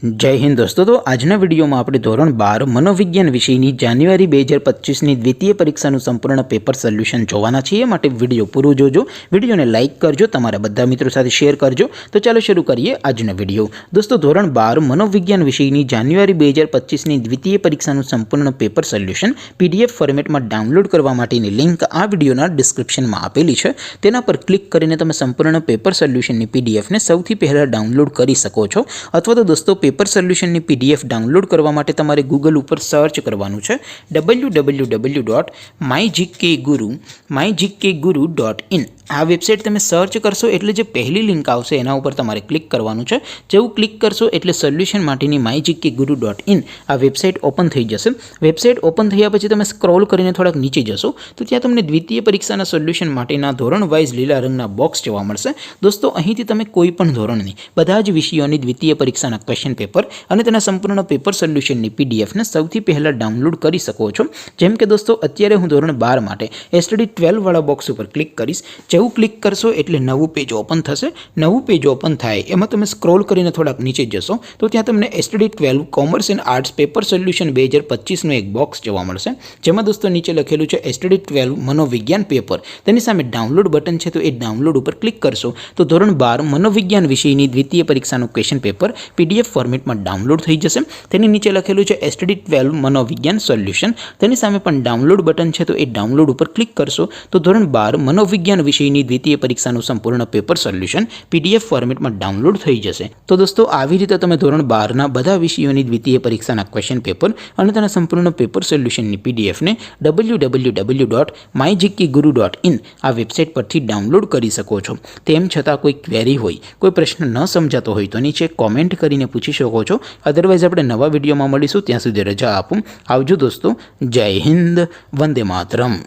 जय हिंद दोस्तों। तो आजना वीडियो में આપણે ધોરણ 12 મનોવિજ્ઞાન વિષયની જાન્યુઆરી 2025ની દ્વિતીય પરીક્ષાનું સંપૂર્ણ પેપર સોલ્યુશન જોવાના છીએ। માટે વિડિયો પૂરો જોજો, વિડિયોને લાઈક કરજો, તમારા બધા મિત્રો સાથે શેર કરજો। તો ચાલો શરૂ કરીએ આજનો વિડિયો। દોસ્તો ધોરણ 12 મનોવિજ્ઞાન વિષયની જાન્યુઆરી 2025ની દ્વિતીય પરીક્ષાનું સંપૂર્ણ પેપર સોલ્યુશન પીડીએફ ફોર્મેટમાં ડાઉનલોડ કરવા માટેની લિંક આ વિડિયોના ડિસ્ક્રિપ્શનમાં આપેલી છે। તેના પર ક્લિક કરીને તમે સંપૂર્ણ પેપર સોલ્યુશનની પીડીએફને સૌથી પહેલા ડાઉનલોડ કરી શકો છો। અથવા તો દોસ્તો पेपर सोल्यूशन पीडीएफ डाउनलॉड करवा माटे तमारे गूगल पर सर्च करवानुं छे www.mygkguru.in। आ वेबसाइट तमे सर्च करशो एटले जे पहली लिंक आवशे एना उपर तमारे क्लिक करवानुं छे। जेवुं क्लिक करशो एटले सोल्यूशन माटेनी mygkguru.in आ वेबसाइट ओपन थई जशे। वेबसाइट ओपन थया पछी तमे स्क्रॉल करीने थोड़ाक नीचे जशो तो त्यां तमने द्वितीय परीक्षाना सोल्यूशन माटेना धोरण वाइज लीला रंगना बॉक्स जोवा मळशे। दोस्तों અહીંથી તમે કોઈ પણ ધોરણની બધા જ વિષયોની દ્વિતીય પરીક્ષાના ક્વેશ્ચન પેપર અને તેના સંપૂર્ણ પેપર સોલ્યુશનની પીડીએફને સૌથી પહેલા ડાઉનલોડ કરી શકો છો। જેમ કે દોસ્તો અત્યારે હું ધોરણ 12 માટે એસટીડી 12 વાળા બોક્સ ઉપર ક્લિક કરીશ। જેવું ક્લિક કરશો એટલે નવું પેજ ઓપન થશે। નવું પેજ ઓપન થાય એમાં તમે સ્ક્રોલ કરીને થોડાક નીચે જશો તો ત્યાં તમને STD 12 commerce and arts paper solution 2025નું એક બોક્સ જોવા મળશે। જેમાં દોસ્તો નીચે લખેલું છે એસટીડી 12 મનોવિજ્ઞાન પેપર। તેની સામે ડાઉનલોડ બટન છે તો એ ડાઉનલોડ ઉપર ક્લિક કરશો તો ધોરણ 12 મનોવિજ્ઞાન વિષયની દ્વિતીય પરીક્ષાનું ક્વેશ્ચન પેપર પીડીએફ ફોર્મેટમાં डाउनलॉड थई जशे। तेनी नीचे लखेलुं छे एसटीडी 12 मनोविज्ञान सोल्यूशन। तेनी सामे पण डाउनलॉड बटन छे तो ए डाउनलॉड पर क्लिक करशो तो धोरण 12 मनोविज्ञान विषयनी द्वितीय परीक्षानुं संपूर्ण पेपर सोल्यूशन पीडीएफ फॉर्मेट में डाउनलॉड थई जशे। तो दोस्तों आवी रीते तमे धोरण 12 ना बधा विषयोनी द्वितीय परीक्षाना क्वेश्चन पेपर अने तेना संपूर्ण पेपर सोल्यूशननी पीडीएफ ने www.mygkguru.in आ वेबसाइट परथी डाउनलॉड करी शको छो। तेम छतां कोई क्वेरी होय, कोई प्रश्न न समजातो होय तो नीचे कॉमेंट करीने पूछी शको छो। अदरवाइज આપણે નવા વિડીયોમાં મળીશું, ત્યાં સુધી રજા આપું। આવજો દોસ્તો, જય હિન્દ, વંદે માતરમ।